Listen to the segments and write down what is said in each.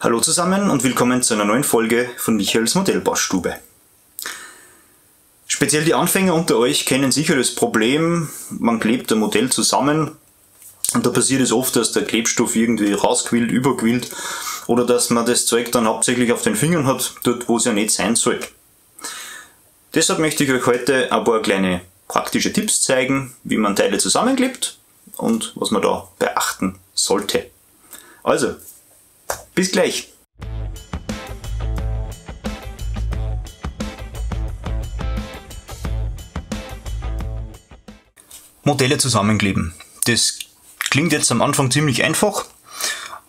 Hallo zusammen und willkommen zu einer neuen Folge von Michaels Modellbaustube. Speziell die Anfänger unter euch kennen sicher das Problem, man klebt ein Modell zusammen und da passiert es oft, dass der Klebstoff irgendwie rausquillt, überquillt oder dass man das Zeug dann hauptsächlich auf den Fingern hat, dort wo es ja nicht sein soll. Deshalb möchte ich euch heute ein paar kleine praktische Tipps zeigen, wie man Teile zusammenklebt und was man da beachten sollte. Also, bis gleich! Modelle zusammenkleben. Das klingt jetzt am Anfang ziemlich einfach,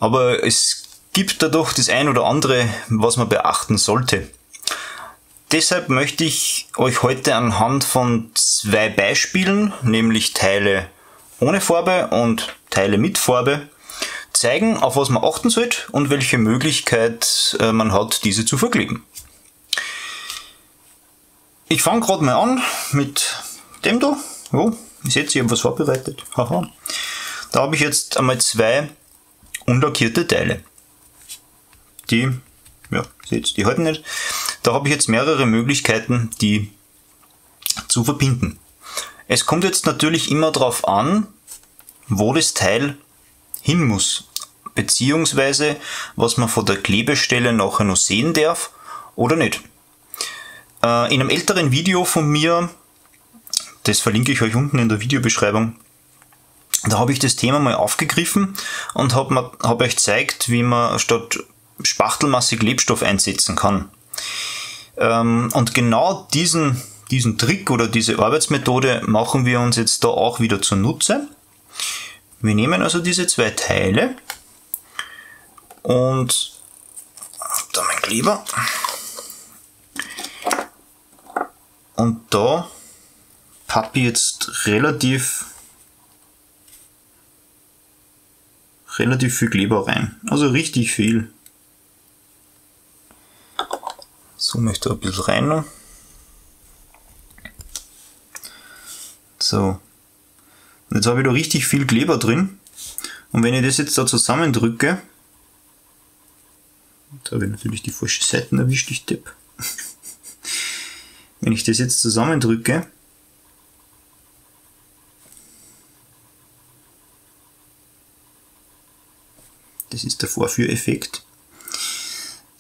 aber es gibt da doch das ein oder andere, was man beachten sollte. Deshalb möchte ich euch heute anhand von zwei Beispielen, nämlich Teile ohne Farbe und Teile mit Farbe, zeigen, auf was man achten sollte und welche Möglichkeit man hat, diese zu verkleben. Ich fange gerade mal an mit dem da. Oh, ihr seht, ich habe was vorbereitet. Haha. Da habe ich jetzt einmal zwei unlackierte Teile. Die, ja, seht, die halten nicht. Da habe ich jetzt mehrere Möglichkeiten, die zu verbinden. Es kommt jetzt natürlich immer darauf an, wo das Teil hin muss, beziehungsweise was man von der Klebestelle nachher noch sehen darf oder nicht. In einem älteren Video von mir, das verlinke ich euch unten in der Videobeschreibung, da habe ich das Thema mal aufgegriffen und habe euch gezeigt, wie man statt Spachtelmasse Klebstoff einsetzen kann. Und genau diesen Trick oder diese Arbeitsmethode machen wir uns jetzt da auch wieder zunutze. Wir nehmen also diese zwei Teile und da mein Kleber und da pappe ich jetzt relativ viel Kleber rein, also richtig viel. So möchte ich ein bisschen rein. So. Jetzt habe ich da richtig viel Kleber drin. Und wenn ich das jetzt da zusammendrücke, da habe ich natürlich die falsche Seite erwischt, ich Depp. Wenn ich das jetzt zusammendrücke, das ist der Vorführeffekt,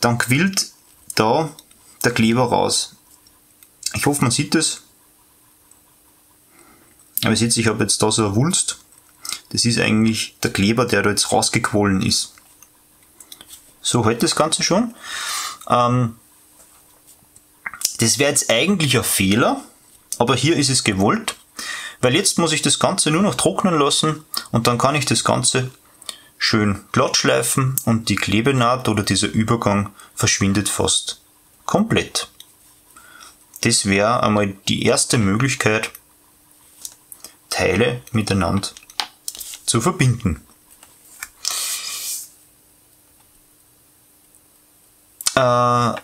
dann quillt da der Kleber raus. Ich hoffe, man sieht das. Aber ihr seht, ich habe jetzt da so eine Wulst. Das ist eigentlich der Kleber, der da jetzt rausgequollen ist. So hält das Ganze schon. Das wäre jetzt eigentlich ein Fehler, aber hier ist es gewollt, weil jetzt muss ich das Ganze nur noch trocknen lassen und dann kann ich das Ganze schön glatt schleifen und die Klebenaht oder dieser Übergang verschwindet fast komplett. Das wäre einmal die erste Möglichkeit, Teile miteinander zu verbinden.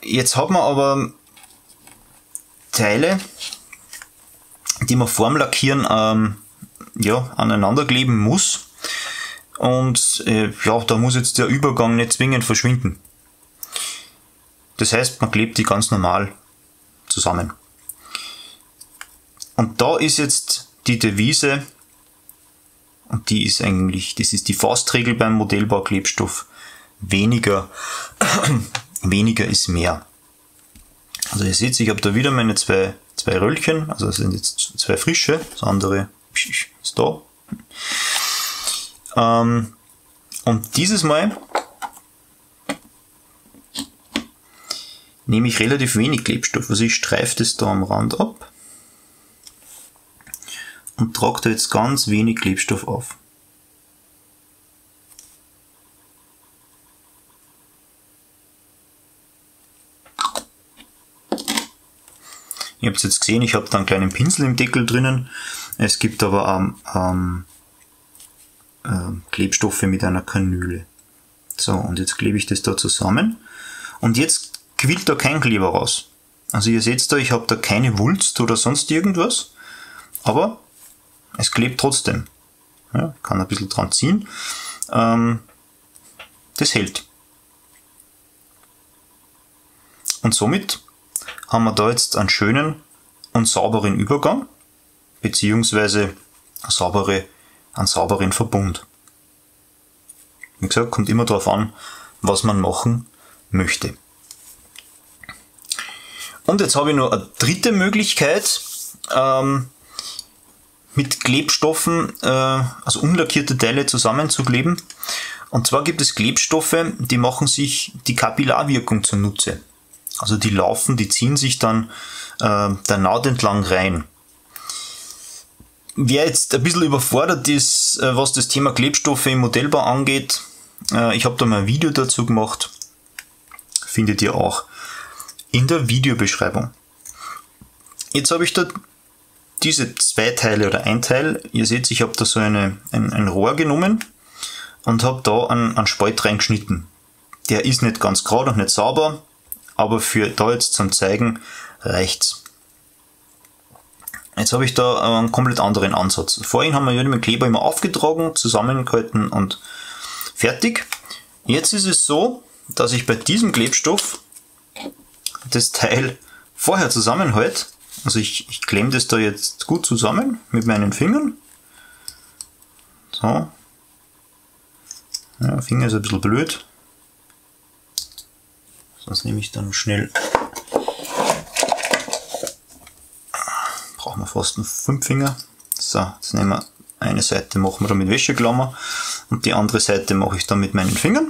Jetzt hat man aber Teile, die man vorm Lackieren ja, aneinander kleben muss. Und ja, da muss jetzt der Übergang nicht zwingend verschwinden. Das heißt, man klebt die ganz normal zusammen. Und da ist jetzt die Devise, und die ist eigentlich, das ist die Faustregel beim Modellbauklebstoff, weniger ist mehr. Also ihr seht, ich habe da wieder meine zwei Röllchen, also das sind jetzt zwei frische, das andere ist da. Und dieses Mal nehme ich relativ wenig Klebstoff, also ich streife das da am Rand ab und trage da jetzt ganz wenig Klebstoff auf. Ihr habt es jetzt gesehen, ich habe da einen kleinen Pinsel im Deckel drinnen. Es gibt aber Klebstoffe mit einer Kanüle. So, und jetzt klebe ich das da zusammen. Und jetzt quillt da kein Kleber raus. Also ihr seht da, ich habe da keine Wulst oder sonst irgendwas. Aber es klebt trotzdem. Ja, kann ein bisschen dran ziehen. Das hält. Und somit haben wir da jetzt einen schönen und sauberen Übergang, beziehungsweise einen sauberen Verbund. Wie gesagt, kommt immer darauf an, was man machen möchte. Und jetzt habe ich noch eine dritte Möglichkeit, mit Klebstoffen, also unlackierte Teile zusammenzukleben. Und zwar gibt es Klebstoffe, die machen sich die Kapillarwirkung zunutze. Also die ziehen sich dann der Naht entlang rein. Wer jetzt ein bisschen überfordert ist, was das Thema Klebstoffe im Modellbau angeht, ich habe da mal ein Video dazu gemacht, findet ihr auch in der Videobeschreibung. Jetzt habe ich da diese zwei Teile oder ein Teil. Ihr seht, ich habe da so ein Rohr genommen und habe da einen Spalt reingeschnitten. Der ist nicht ganz gerade und nicht sauber, aber für da jetzt zum Zeigen reicht's. Jetzt habe ich da einen komplett anderen Ansatz. Vorhin haben wir ja den Kleber immer aufgetragen, zusammengehalten und fertig. Jetzt ist es so, dass ich bei diesem Klebstoff das Teil vorher zusammenhalte. Also ich klemme das da jetzt gut zusammen mit meinen Fingern. So. Ja, Finger ist ein bisschen blöd. Sonst nehme ich dann schnell. Brauchen wir fast einen 5 Finger. So, jetzt nehmen wir eine Seite, machen wir da mit Wäscheklammer und die andere Seite mache ich dann mit meinen Fingern.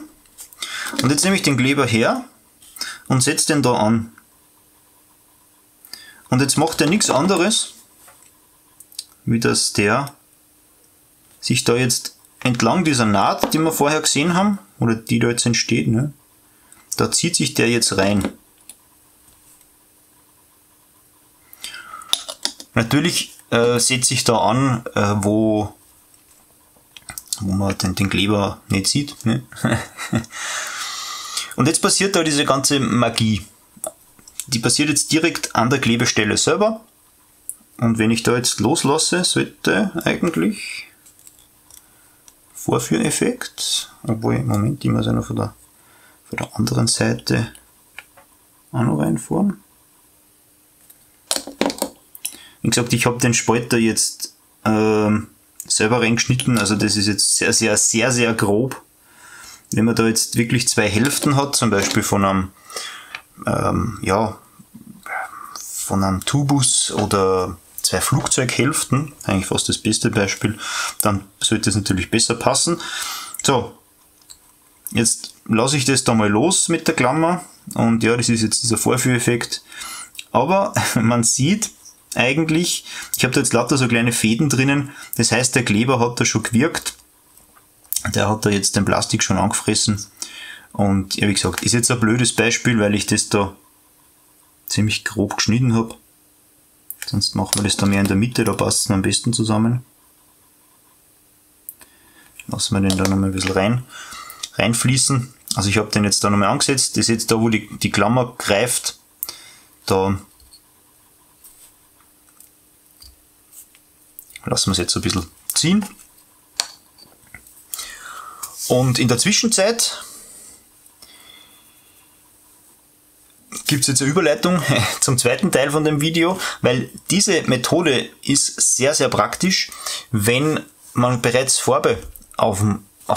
Und jetzt nehme ich den Kleber her und setze den da an. Und jetzt macht er nichts anderes, wie dass der sich da jetzt entlang dieser Naht, die wir vorher gesehen haben, oder die da jetzt entsteht, ne, da zieht sich der jetzt rein. Natürlich setze ich da an, wo man den Kleber nicht sieht. Ne? Und jetzt passiert da diese ganze Magie. Die passiert jetzt direkt an der Klebestelle selber. Und wenn ich da jetzt loslasse, sollte eigentlich Vorführeffekt, obwohl, Moment, ich muss ja noch von der anderen Seite auch noch reinfahren. Wie gesagt, ich habe den Spalter jetzt selber reingeschnitten, also das ist jetzt sehr grob. Wenn man da jetzt wirklich zwei Hälften hat, zum Beispiel von einem von einem Tubus oder zwei Flugzeughälften, eigentlich fast das beste Beispiel, dann sollte es natürlich besser passen. So, jetzt lasse ich das da mal los mit der Klammer und ja, das ist jetzt dieser Vorführeffekt. Aber man sieht eigentlich, ich habe da jetzt lauter so kleine Fäden drinnen, das heißt, der Kleber hat da schon gewirkt. Der hat da jetzt den Plastik schon angefressen. Und ja, wie gesagt, ist jetzt ein blödes Beispiel, weil ich das da ziemlich grob geschnitten habe. Sonst machen wir das da mehr in der Mitte, da passt es am besten zusammen. Lassen wir den da nochmal ein bisschen reinfließen. Also ich habe den jetzt da nochmal angesetzt. Das ist jetzt da, wo die Klammer greift. Da lassen wir es jetzt ein bisschen ziehen. Und in der Zwischenzeit gibt es jetzt eine Überleitung zum zweiten Teil von dem Video, weil diese Methode ist sehr praktisch, wenn man bereits Farbe auf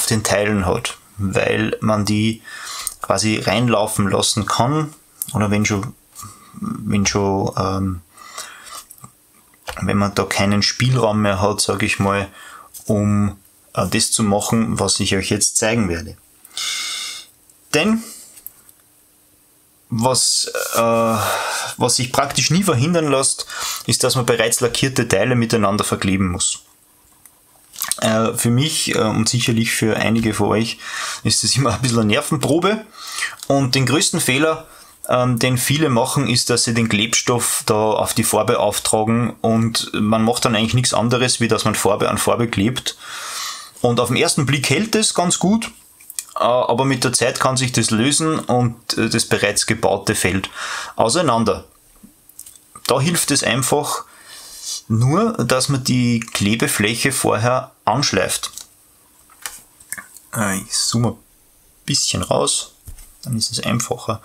den Teilen hat, weil man die quasi reinlaufen lassen kann oder wenn man da keinen Spielraum mehr hat, sage ich mal, um das zu machen, was ich euch jetzt zeigen werde. Denn was sich praktisch nie verhindern lässt, ist, dass man bereits lackierte Teile miteinander verkleben muss. Für mich und sicherlich für einige von euch ist das immer ein bisschen eine Nervenprobe. Und den größten Fehler, den viele machen, ist, dass sie den Klebstoff da auf die Farbe auftragen und man macht dann eigentlich nichts anderes, wie dass man Farbe an Farbe klebt. Und auf den ersten Blick hält es ganz gut, aber mit der Zeit kann sich das lösen und das bereits gebaute fällt auseinander. Da hilft es einfach nur, dass man die Klebefläche vorher anschleift. Ich zoome ein bisschen raus. Dann ist es einfacher.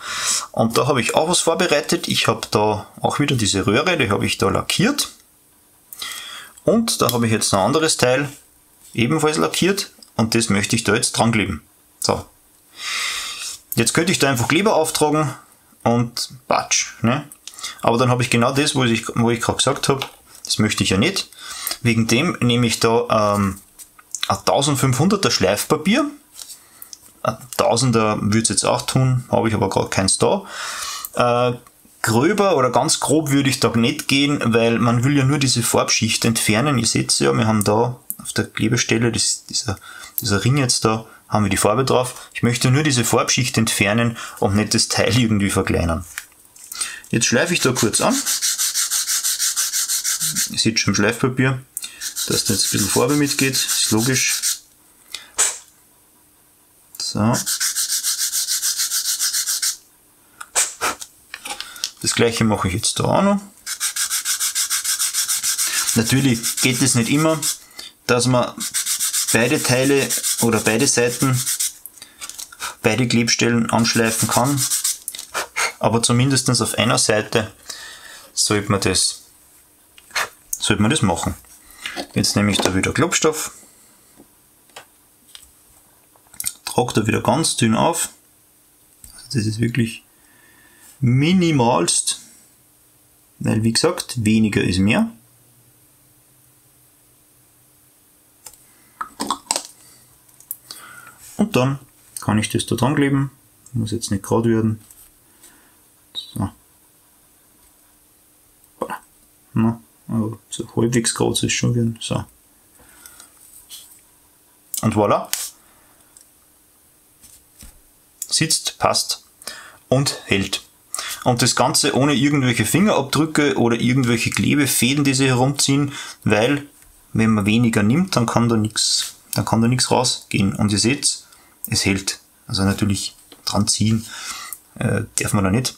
Und da habe ich auch was vorbereitet. Ich habe da auch wieder diese Röhre, die habe ich da lackiert. Und da habe ich jetzt ein anderes Teil ebenfalls lackiert und das möchte ich da jetzt dran kleben. So. Jetzt könnte ich da einfach Kleber auftragen und patsch. Ne? Aber dann habe ich genau das, wo ich gerade gesagt habe, das möchte ich ja nicht. Wegen dem nehme ich da ein 1500er Schleifpapier. 1000er würde es jetzt auch tun, habe ich aber gerade keins da. Gröber oder ganz grob würde ich da nicht gehen, weil man will ja nur diese Farbschicht entfernen. Ihr seht ja, wir haben da auf der Klebestelle, dieser Ring jetzt da, haben wir die Farbe drauf. Ich möchte nur diese Farbschicht entfernen und nicht das Teil irgendwie verkleinern. Jetzt schleife ich da kurz an. Ihr seht schon im Schleifpapier, dass da jetzt ein bisschen Farbe mitgeht, ist logisch. So. Das gleiche mache ich jetzt da auch noch. Natürlich geht es nicht immer, dass man beide Teile oder beide Seiten, beide Klebstellen anschleifen kann. Aber zumindest auf einer Seite sollte man das machen. Jetzt nehme ich da wieder Klebstoff. Trage da wieder ganz dünn auf. Also das ist wirklich minimalst, weil wie gesagt, weniger ist mehr. Und dann kann ich das da dran kleben. Muss jetzt nicht gerade werden. So. Na, aber so halbwegs gerade soll es schon werden. So. Und voilà. Sitzt, passt und hält. Und das Ganze ohne irgendwelche Fingerabdrücke oder irgendwelche Klebefäden, die sie herumziehen, weil wenn man weniger nimmt, dann kann da nichts rausgehen. Und ihr seht, es hält. Also natürlich dran ziehen darf man da nicht.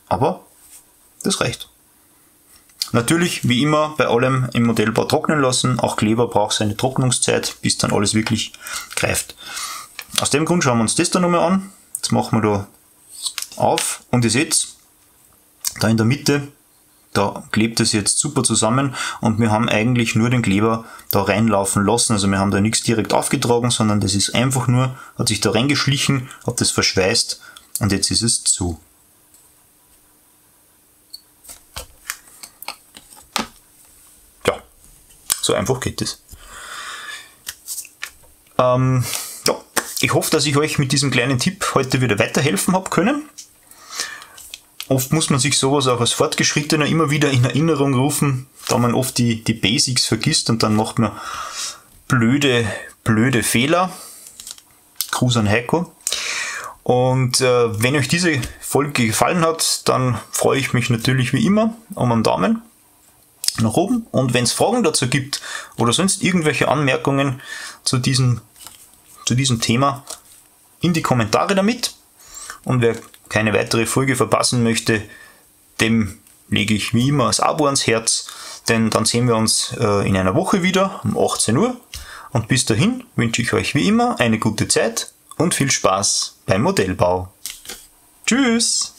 Aber das reicht. Natürlich, wie immer, bei allem im Modellbau trocknen lassen. Auch Kleber braucht seine Trocknungszeit, bis dann alles wirklich greift. Aus dem Grund schauen wir uns das da nochmal an. Jetzt machen wir da auf und ihr seht, da in der Mitte, da klebt es jetzt super zusammen und wir haben eigentlich nur den Kleber da reinlaufen lassen. Also wir haben da nichts direkt aufgetragen, sondern das ist einfach nur, hat sich da reingeschlichen, hat das verschweißt und jetzt ist es zu. Ja, so einfach geht es. Ja, ich hoffe, dass ich euch mit diesem kleinen Tipp heute wieder weiterhelfen habe können. Oft muss man sich sowas auch als Fortgeschrittener immer wieder in Erinnerung rufen, da man oft die Basics vergisst und dann macht man blöde Fehler. Gruß an Heiko. Und wenn euch diese Folge gefallen hat, dann freue ich mich natürlich wie immer um einen Daumen nach oben. Und wenn es Fragen dazu gibt oder sonst irgendwelche Anmerkungen zu diesem Thema, in die Kommentare damit. Und wer keine weitere Folge verpassen möchte, dem lege ich wie immer das Abo ans Herz, denn dann sehen wir uns in einer Woche wieder um 18 Uhr. Und bis dahin wünsche ich euch wie immer eine gute Zeit und viel Spaß beim Modellbau. Tschüss!